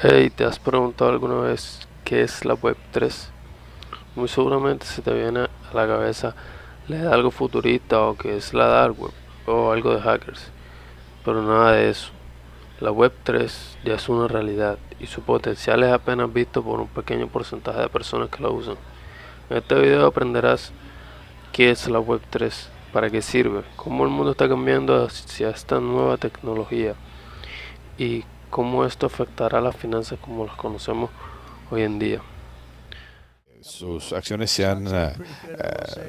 Hey, ¿te has preguntado alguna vez qué es la Web 3? Muy seguramente se te viene a la cabeza la idea de algo futurista o que es la Dark Web o algo de hackers, pero nada de eso. La Web 3 ya es una realidad y su potencial es apenas visto por un pequeño porcentaje de personas que la usan. En este video aprenderás qué es la Web 3, para qué sirve, cómo el mundo está cambiando hacia esta nueva tecnología y cómo esto afectará las finanzas como las conocemos hoy en día. Sus acciones se han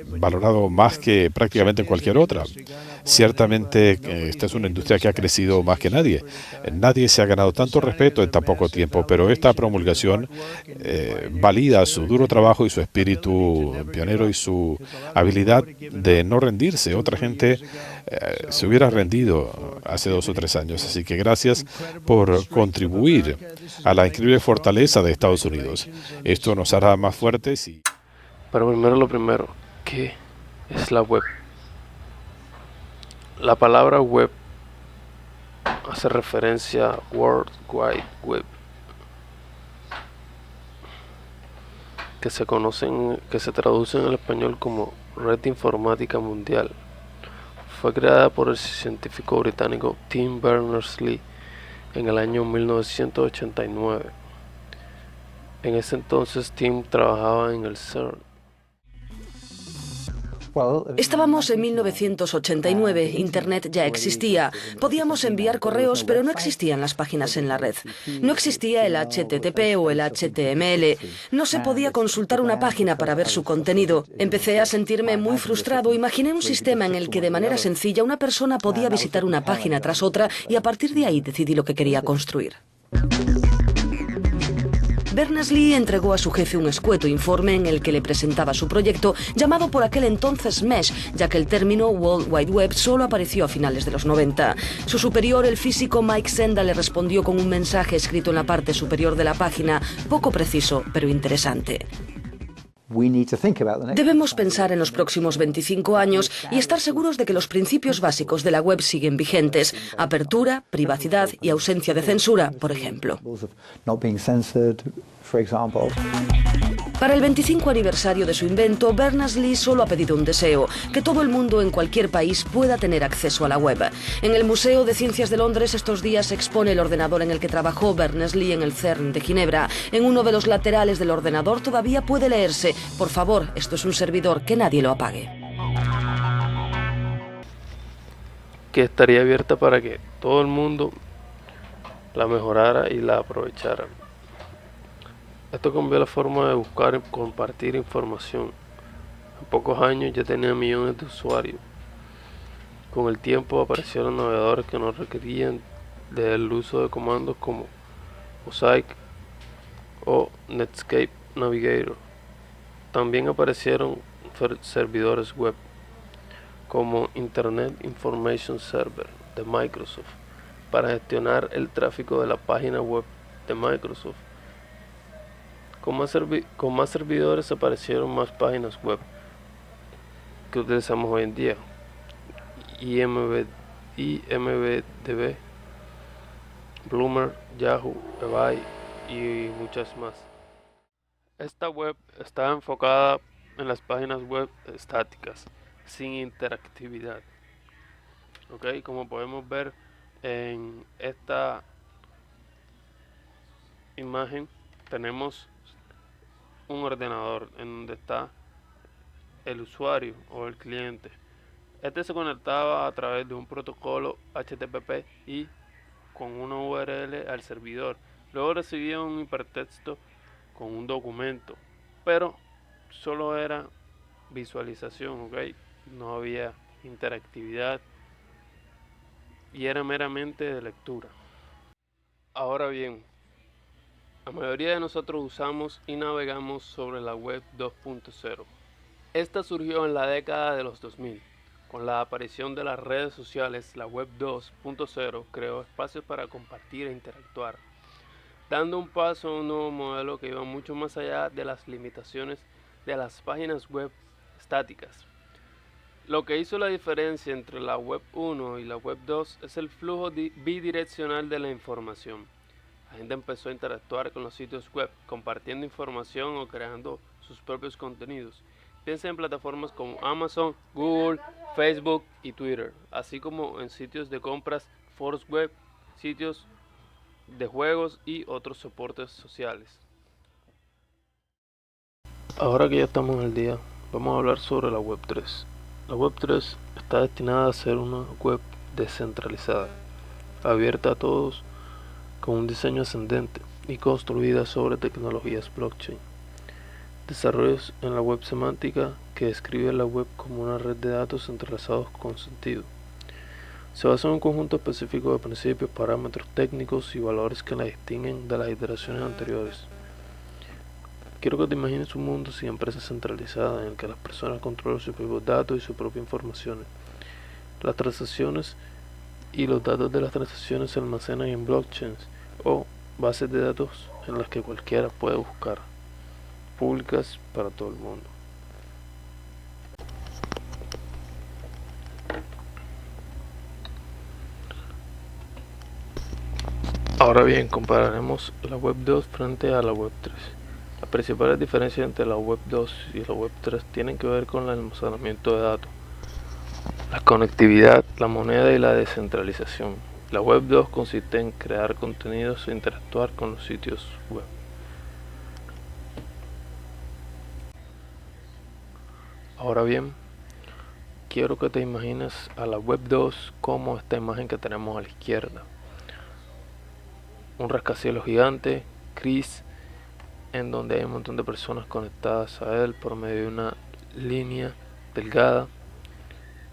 valorado más que prácticamente cualquier otra. Ciertamente, esta es una industria que ha crecido más que nadie. Nadie se ha ganado tanto respeto en tan poco tiempo, pero esta promulgación valida su duro trabajo y su espíritu pionero y su habilidad de no rendirse. Otra gente se hubiera rendido hace 2 o 3 años. Así que gracias por contribuir a la increíble fortaleza de Estados Unidos. Esto nos hará más fuertes y Pero primero lo primero, ¿qué es la web? La palabra web hace referencia a World Wide Web, que se traduce en el español como Red Informática Mundial. Fue creada por el científico británico Tim Berners-Lee en el año 1989. En ese entonces Tim trabajaba en el CERN. Estábamos en 1989, Internet ya existía. Podíamos enviar correos, pero no existían las páginas en la red. No existía el HTTP o el HTML. No se podía consultar una página para ver su contenido. Empecé a sentirme muy frustrado. Imaginé un sistema en el que de manera sencilla una persona podía visitar una página tras otra y a partir de ahí decidí lo que quería construir. Berners-Lee entregó a su jefe un escueto informe en el que le presentaba su proyecto, llamado por aquel entonces Mesh, ya que el término World Wide Web solo apareció a finales de los 90. Su superior, el físico Mike Senda, le respondió con un mensaje escrito en la parte superior de la página, poco preciso, pero interesante. Debemos pensar en los próximos 25 años y estar seguros de que los principios básicos de la web siguen vigentes: apertura, privacidad y ausencia de censura, por ejemplo. Para el 25 aniversario de su invento, Berners-Lee solo ha pedido un deseo: que todo el mundo en cualquier país pueda tener acceso a la web. En el Museo de Ciencias de Londres estos días se expone el ordenador en el que trabajó Berners-Lee en el CERN de Ginebra. En uno de los laterales del ordenador todavía puede leerse: por favor, esto es un servidor, que nadie lo apague. Que estaría abierta para que todo el mundo la mejorara y la aprovechara. Esto cambió la forma de buscar y compartir información. En pocos años ya tenía millones de usuarios. Con el tiempo aparecieron navegadores que no requerían del uso de comandos como Mosaic o Netscape Navigator. También aparecieron servidores web como Internet Information Server de Microsoft para gestionar el tráfico de la página web de Microsoft. Con más servidores aparecieron más páginas web que utilizamos hoy en día: IMDb, Bloomer, Yahoo, eBay y muchas más. Esta web está enfocada en las páginas web estáticas, sin interactividad. ¿Ok? Como podemos ver en esta imagen, tenemos un ordenador en donde está el usuario o el cliente. Este se conectaba a través de un protocolo HTTP y con una URL al servidor. Luego recibía un hipertexto con un documento, pero solo era visualización, ¿ok? No había interactividad y era meramente de lectura. Ahora bien, la mayoría de nosotros usamos y navegamos sobre la web 2.0. Esta surgió en la década de los 2000. Con la aparición de las redes sociales, la web 2.0 creó espacios para compartir e interactuar, dando un paso a un nuevo modelo que iba mucho más allá de las limitaciones de las páginas web estáticas. Lo que hizo la diferencia entre la web 1 y la web 2 es el flujo bidireccional de la información. La gente empezó a interactuar con los sitios web, compartiendo información o creando sus propios contenidos. Piensa en plataformas como Amazon, Google, Facebook y Twitter, así como en sitios de compras, foros web, sitios de juegos y otros soportes sociales. Ahora que ya estamos al día, vamos a hablar sobre la Web 3. La Web 3 está destinada a ser una web descentralizada, abierta a todos, con un diseño ascendente y construida sobre tecnologías blockchain. Desarrollos en la web semántica que describe la web como una red de datos entrelazados con sentido. Se basa en un conjunto específico de principios, parámetros técnicos y valores que la distinguen de las iteraciones anteriores. Quiero que te imagines un mundo sin empresas centralizadas en el que las personas controlan sus propios datos y sus propias informaciones. Las transacciones y los datos de las transacciones se almacenan en blockchains o bases de datos en las que cualquiera puede buscar, públicas para todo el mundo. Ahora bien, compararemos la Web 2 frente a la Web 3. Las principales diferencias entre la Web 2 y la Web 3 tienen que ver con el almacenamiento de datos, la conectividad, la moneda y la descentralización. La Web 2 consiste en crear contenidos e interactuar con los sitios web. Ahora bien, quiero que te imagines a la Web 2 como esta imagen que tenemos a la izquierda. Un rascacielos gigante, gris, en donde hay un montón de personas conectadas a él por medio de una línea delgada.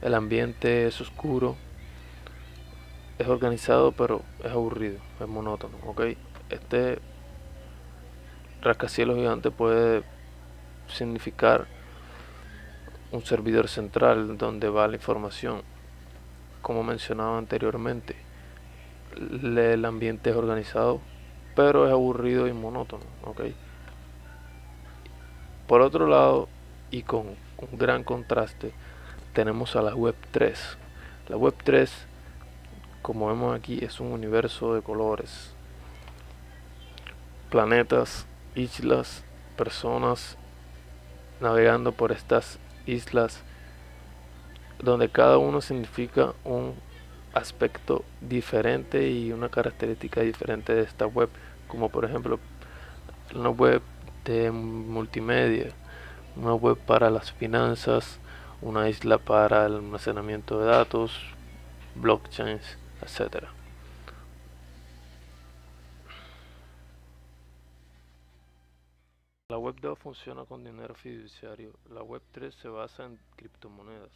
El ambiente es oscuro, es organizado, pero es aburrido, es monótono, ¿ok? Este rascacielos gigante puede significar un servidor central donde va la información. Como mencionaba anteriormente, el ambiente es organizado, pero es aburrido y monótono, ¿ok? Por otro lado, y con un gran contraste, tenemos a la Web 3. La Web 3, como vemos aquí, es un universo de colores, planetas, islas, personas navegando por estas islas, donde cada uno significa un aspecto diferente y una característica diferente de esta web, como por ejemplo una web de multimedia, una web para las finanzas, una isla para el almacenamiento de datos, blockchains, etc. La web 2 funciona con dinero fiduciario. La web 3 se basa en criptomonedas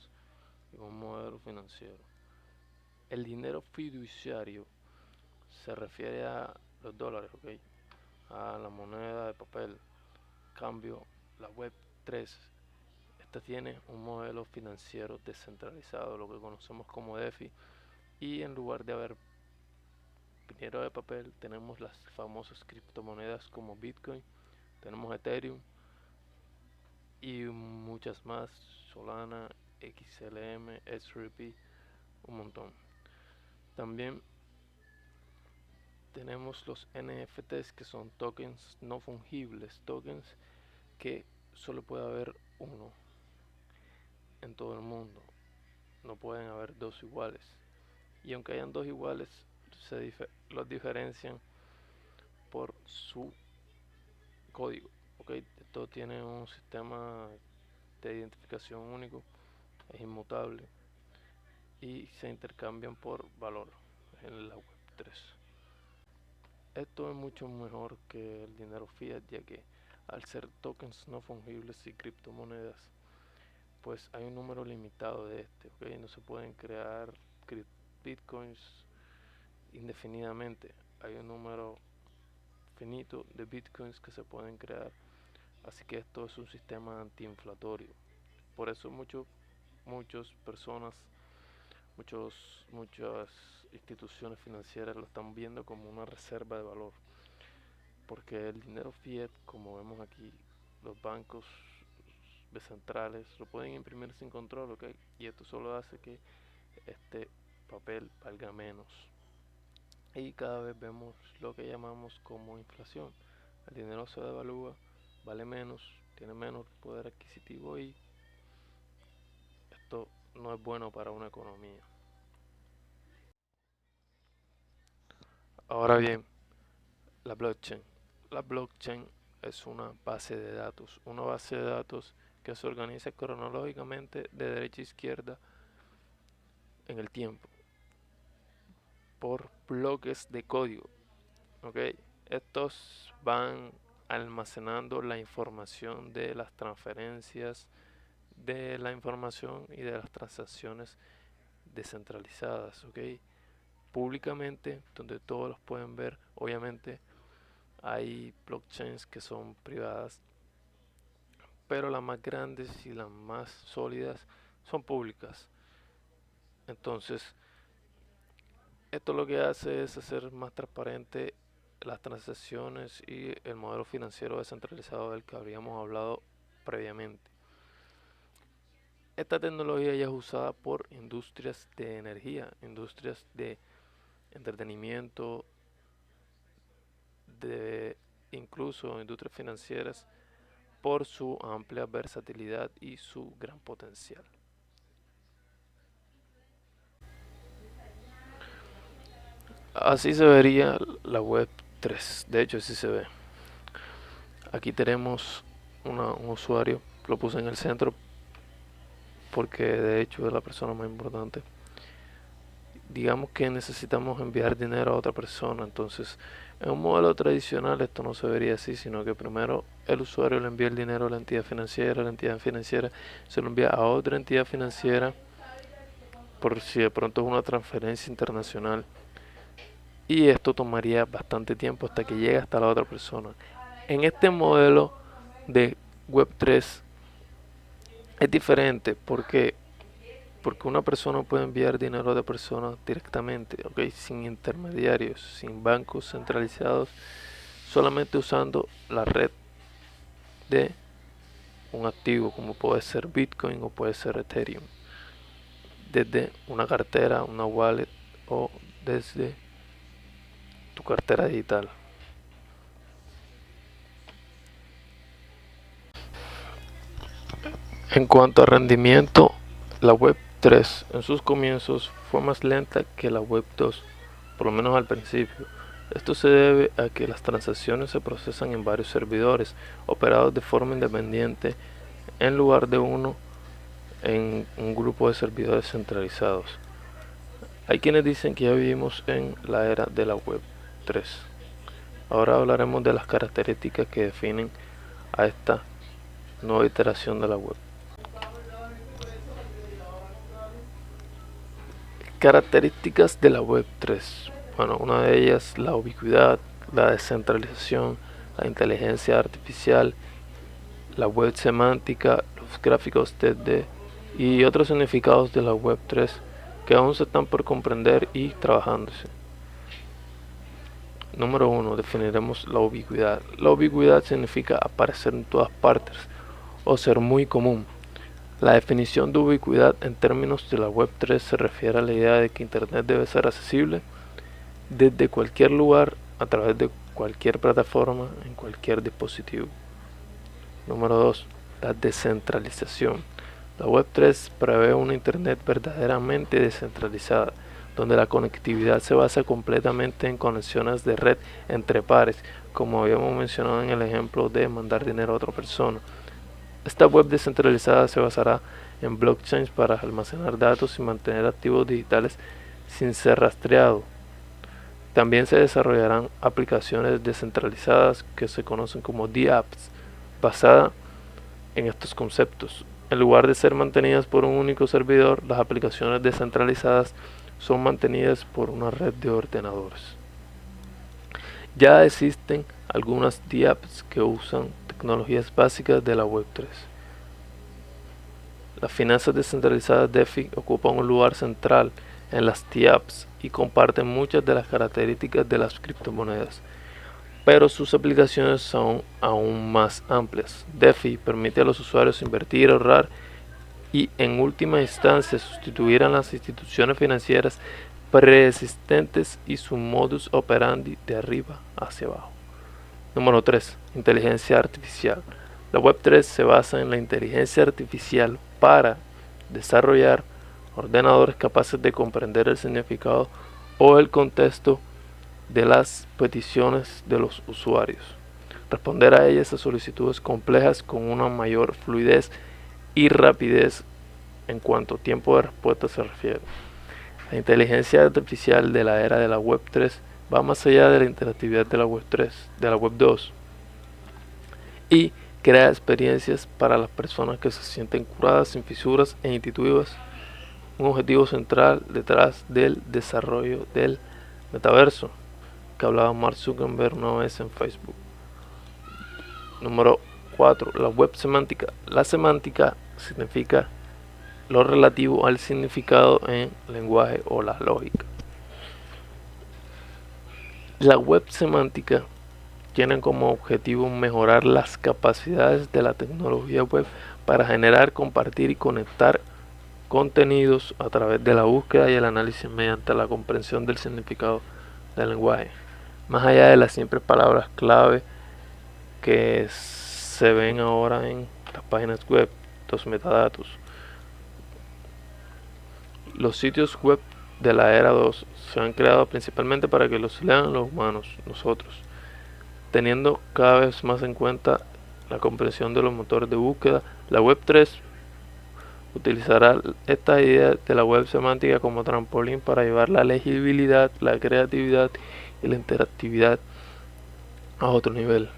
y un modelo financiero. El dinero fiduciario se refiere a los dólares, ¿ok? A la moneda de papel. Cambio, la web 3, esta tiene un modelo financiero descentralizado, lo que conocemos como DeFi, y en lugar de haber dinero de papel, tenemos las famosas criptomonedas como Bitcoin, tenemos Ethereum y muchas más, Solana, XLM, XRP, un montón. También tenemos los NFTs, que son tokens no fungibles, tokens que solo puede haber uno en todo el mundo, no pueden haber dos iguales, y aunque hayan dos iguales, los diferencian por su código, ¿ok? Esto tiene un sistema de identificación único, es inmutable y se intercambian por valor en la web 3. Esto es mucho mejor que el dinero fiat, ya que al ser tokens no fungibles y criptomonedas, pues hay un número limitado de este, ¿ok? No se pueden crear bitcoins indefinidamente, hay un número finito de bitcoins que se pueden crear, así que esto es un sistema antiinflatorio. Por eso muchas personas, muchas instituciones financieras lo están viendo como una reserva de valor, porque el dinero fiat, como vemos aquí, los bancos centrales lo pueden imprimir sin control, ¿ok? Y esto solo hace que este papel valga menos. y cada vez vemos lo que llamamos como inflación. El dinero se devalúa, vale menos, tiene menos poder adquisitivo y esto no es bueno para una economía. Ahora bien, la blockchain. La blockchain es una base de datos que se organiza cronológicamente de derecha a izquierda en el tiempo por bloques de código. ¿Ok? Estos van almacenando la información de las transferencias, de la información y de las transacciones descentralizadas, ¿ok? Públicamente, donde todos los pueden ver. Obviamente hay blockchains que son privadas, pero las más grandes y las más sólidas son públicas. Entonces, esto lo que hace es hacer más transparente las transacciones y el modelo financiero descentralizado del que habíamos hablado previamente. Esta tecnología ya es usada por industrias de energía, industrias de entretenimiento, de incluso industrias financieras, por su amplia versatilidad y su gran potencial. Así se vería la web 3, de hecho así se ve. Aquí tenemos un usuario, lo puse en el centro porque de hecho es la persona más importante. Digamos que necesitamos enviar dinero a otra persona, entonces en un modelo tradicional esto no se vería así, sino que primero el usuario le envía el dinero a la entidad financiera se lo envía a otra entidad financiera por si de pronto es una transferencia internacional, y esto tomaría bastante tiempo hasta que llegue hasta la otra persona. En este modelo de Web3 es diferente porque una persona puede enviar dinero a otra persona directamente, ¿ok? Sin intermediarios, sin bancos centralizados, solamente usando la red de un activo como puede ser Bitcoin o puede ser Ethereum, desde una cartera, una wallet o desde tu cartera digital. En cuanto a rendimiento, la web 3 en sus comienzos fue más lenta que la web 2, por lo menos al principio. Esto se debe a que las transacciones se procesan en varios servidores operados de forma independiente en lugar de uno en un grupo de servidores centralizados. Hay quienes dicen que ya vivimos en la era de la web 3. Ahora hablaremos de las características que definen a esta nueva iteración de la web. Características de la web 3. Bueno, una de ellas la ubicuidad, la descentralización, la inteligencia artificial, la web semántica, los gráficos 3D y otros significados de la web 3 que aún se están por comprender y trabajándose. Número 1. Definiremos la ubicuidad. La ubicuidad significa aparecer en todas partes o ser muy común. La definición de ubicuidad en términos de la web 3 se refiere a la idea de que Internet debe ser accesible desde cualquier lugar, a través de cualquier plataforma, en cualquier dispositivo. Número 2. La descentralización. La web 3 prevé una Internet verdaderamente descentralizada, donde la conectividad se basa completamente en conexiones de red entre pares, como habíamos mencionado en el ejemplo de mandar dinero a otra persona. Esta web descentralizada se basará en blockchains para almacenar datos y mantener activos digitales sin ser rastreado. También se desarrollarán aplicaciones descentralizadas que se conocen como dApps, basadas en estos conceptos. En lugar de ser mantenidas por un único servidor, las aplicaciones descentralizadas son mantenidas por una red de ordenadores. Ya existen algunas dApps que usan tecnologías básicas de la web 3. Las finanzas descentralizadas DeFi ocupan un lugar central en las dApps y comparten muchas de las características de las criptomonedas, pero sus aplicaciones son aún más amplias. DeFi permite a los usuarios invertir, ahorrar y en última instancia sustituir a las instituciones financieras preexistentes y su modus operandi de arriba hacia abajo. Número 3. Inteligencia artificial. La Web 3 se basa en la inteligencia artificial para desarrollar ordenadores capaces de comprender el significado o el contexto de las peticiones de los usuarios, responder a ellas a solicitudes complejas con una mayor fluidez y rapidez en cuanto a tiempo de respuesta se refiere. La inteligencia artificial de la era de la Web 3 va más allá de la interactividad de la Web 3, de la Web 2, y crea experiencias para las personas que se sienten curadas, sin fisuras e intuitivas, un objetivo central detrás del desarrollo del metaverso que hablaba Mark Zuckerberg una vez en Facebook. Número 4. La web semántica. La semántica significa lo relativo al significado en lenguaje o la lógica. La web semántica tiene como objetivo mejorar las capacidades de la tecnología web para generar, compartir y conectar contenidos a través de la búsqueda y el análisis mediante la comprensión del significado del lenguaje, más allá de las simples palabras clave que se ven ahora en las páginas web, los metadatos. Los sitios web de la era 2 se han creado principalmente para que los lean los humanos, nosotros, teniendo cada vez más en cuenta la comprensión de los motores de búsqueda. La Web 3 utilizará esta idea de la web semántica como trampolín para llevar la legibilidad, la creatividad y la interactividad a otro nivel.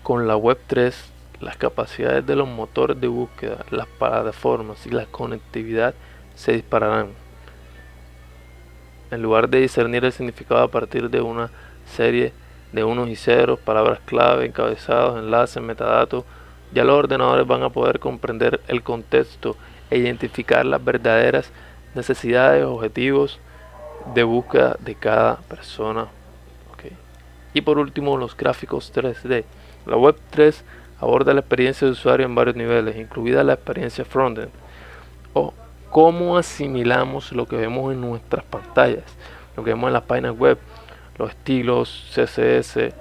Con la Web 3, las capacidades de los motores de búsqueda, las plataformas y la conectividad se dispararán. En lugar de discernir el significado a partir de una serie de unos y ceros, palabras clave, encabezados, enlaces, metadatos, ya los ordenadores van a poder comprender el contexto e identificar las verdaderas necesidades, objetivos de búsqueda de cada persona. Y por último, los gráficos 3D. La Web 3 aborda la experiencia de usuario en varios niveles, incluida la experiencia frontend, o cómo asimilamos lo que vemos en nuestras pantallas, lo que vemos en las páginas web, los estilos, CSS,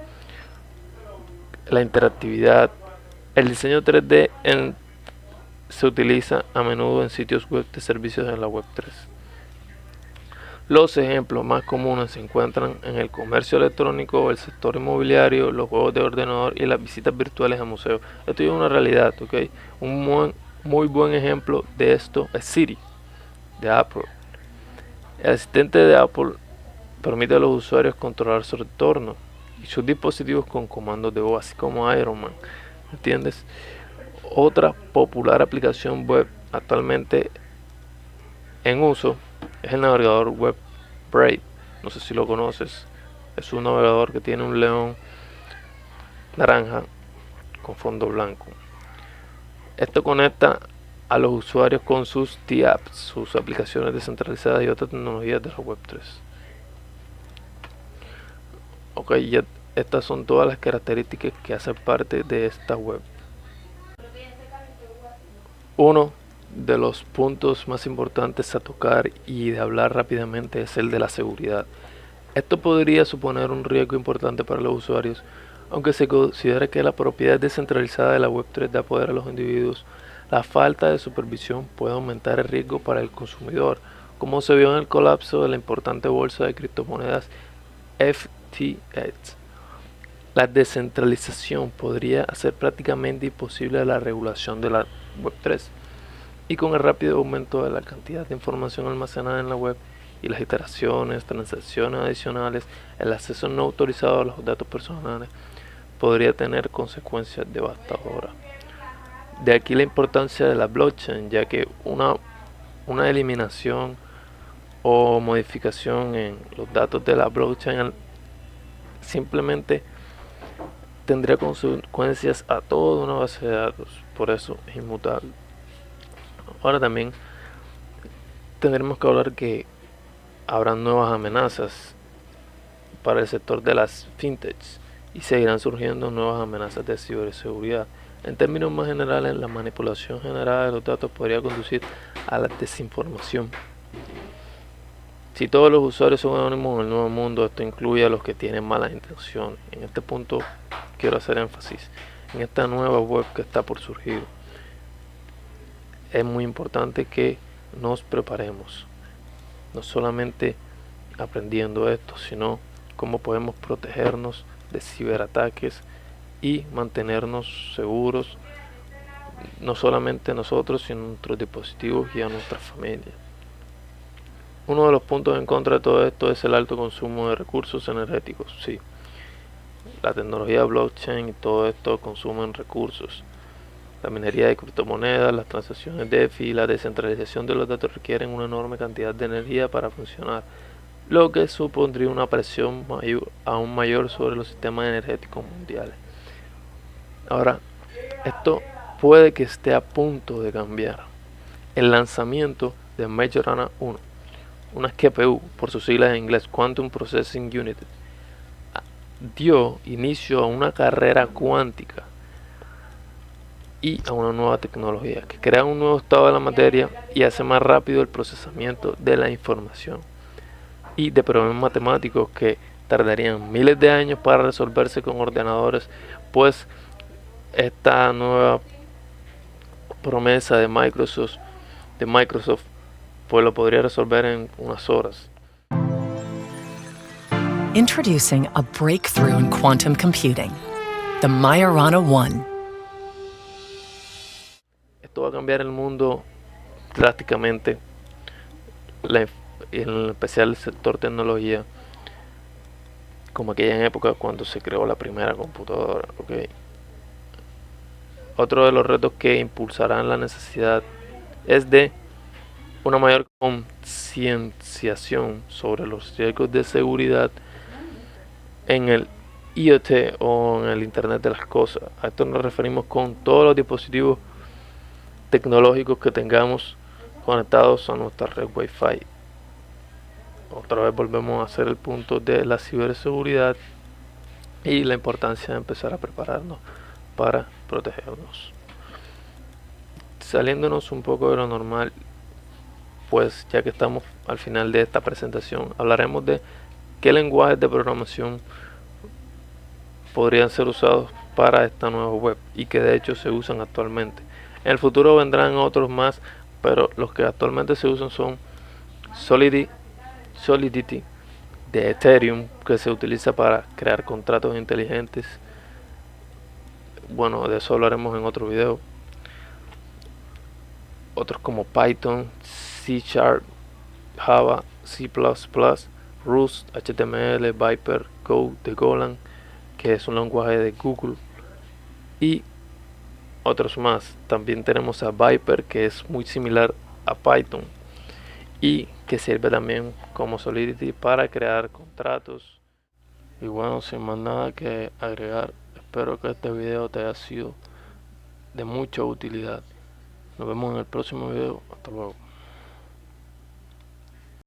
la interactividad. El diseño 3D se utiliza a menudo en sitios web de servicios en la Web 3. Los ejemplos más comunes se encuentran en el comercio electrónico, el sector inmobiliario, los juegos de ordenador y las visitas virtuales a museos. Esto es una realidad, ¿ok? Un muy buen ejemplo de esto es Siri, de Apple. El asistente de Apple permite a los usuarios controlar su entorno y sus dispositivos con comandos de voz, así como Iron Man. ¿Entiendes? Otra popular aplicación web actualmente en uso es el navegador web Brave. No sé si lo conoces. Es un navegador que tiene un león naranja con fondo blanco. Esto conecta a los usuarios con sus T-Apps, sus aplicaciones descentralizadas y otras tecnologías de la Web 3. Ok, ya estas son todas las características que hacen parte de esta web. Uno de los puntos más importantes a tocar y de hablar rápidamente es el de la seguridad. Esto podría suponer un riesgo importante para los usuarios, aunque se considera que la propiedad descentralizada de la Web 3 da poder a los individuos. La falta de supervisión puede aumentar el riesgo para el consumidor, como se vio en el colapso de la importante bolsa de criptomonedas FTX. La descentralización podría hacer prácticamente imposible la regulación de la Web 3, y con el rápido aumento de la cantidad de información almacenada en la web y las iteraciones, transacciones adicionales, el acceso no autorizado a los datos personales podría tener consecuencias devastadoras. De aquí la importancia de la blockchain, ya que una eliminación o modificación en los datos de la blockchain simplemente tendría consecuencias a toda una base de datos, por eso es inmutable. Ahora también tendremos que hablar que habrá nuevas amenazas para el sector de las fintechs y seguirán surgiendo nuevas amenazas de ciberseguridad. En términos más generales, la manipulación generada de los datos podría conducir a la desinformación, Si todos los usuarios son anónimos en el nuevo mundo, esto incluye a los que tienen malas intenciones. En este punto quiero hacer énfasis en esta nueva web que está por surgir. Es muy importante que nos preparemos, no solamente aprendiendo esto, sino cómo podemos protegernos de ciberataques y mantenernos seguros, no solamente nosotros, sino nuestros dispositivos y a nuestra familia. Uno de los puntos en contra de todo esto es el alto consumo de recursos energéticos. Sí, la tecnología blockchain y todo esto consumen recursos. La minería de criptomonedas, las transacciones DeFi y la descentralización de los datos requieren una enorme cantidad de energía para funcionar, lo que supondría una presión aún mayor sobre los sistemas energéticos mundiales. Ahora, esto puede que esté a punto de cambiar. El lanzamiento de Majorana 1, una GPU, por sus siglas en inglés, Quantum Processing Unit, dio inicio a una carrera cuántica y a una nueva tecnología que crea un nuevo estado de la materia y hace más rápido el procesamiento de la información y de problemas matemáticos que tardarían miles de años para resolverse con ordenadores, pues esta nueva promesa de Microsoft pues lo podría resolver en unas horas. Introducing a breakthrough in quantum computing, the Majorana 1. Esto va a cambiar el mundo drásticamente, en especial el sector tecnología, como aquella época cuando se creó la primera computadora. Otro de los retos que impulsarán la necesidad es de una mayor concienciación sobre los riesgos de seguridad en el IoT o en el Internet de las cosas. A esto nos referimos con todos los dispositivos tecnológicos que tengamos conectados a nuestra red Wi-Fi. Otra vez volvemos a hacer el punto de la ciberseguridad y la importancia de empezar a prepararnos para protegernos. Saliéndonos un poco de lo normal, pues ya que estamos al final de esta presentación, hablaremos de qué lenguajes de programación podrían ser usados para esta nueva web y que de hecho se usan actualmente. En el futuro vendrán otros más, pero los que actualmente se usan son Solidity de Ethereum, que se utiliza para crear contratos inteligentes. Bueno, de eso hablaremos en otro video. Otros como Python, C#, Java, C++, Rust, HTML, Viper, Go de Golang, que es un lenguaje de Google, y otros más. También tenemos a Viper, que es muy similar a Python y que sirve también como Solidity para crear contratos. Y bueno, sin más nada que agregar, espero que este video te haya sido de mucha utilidad. Nos vemos en el próximo video. Hasta luego.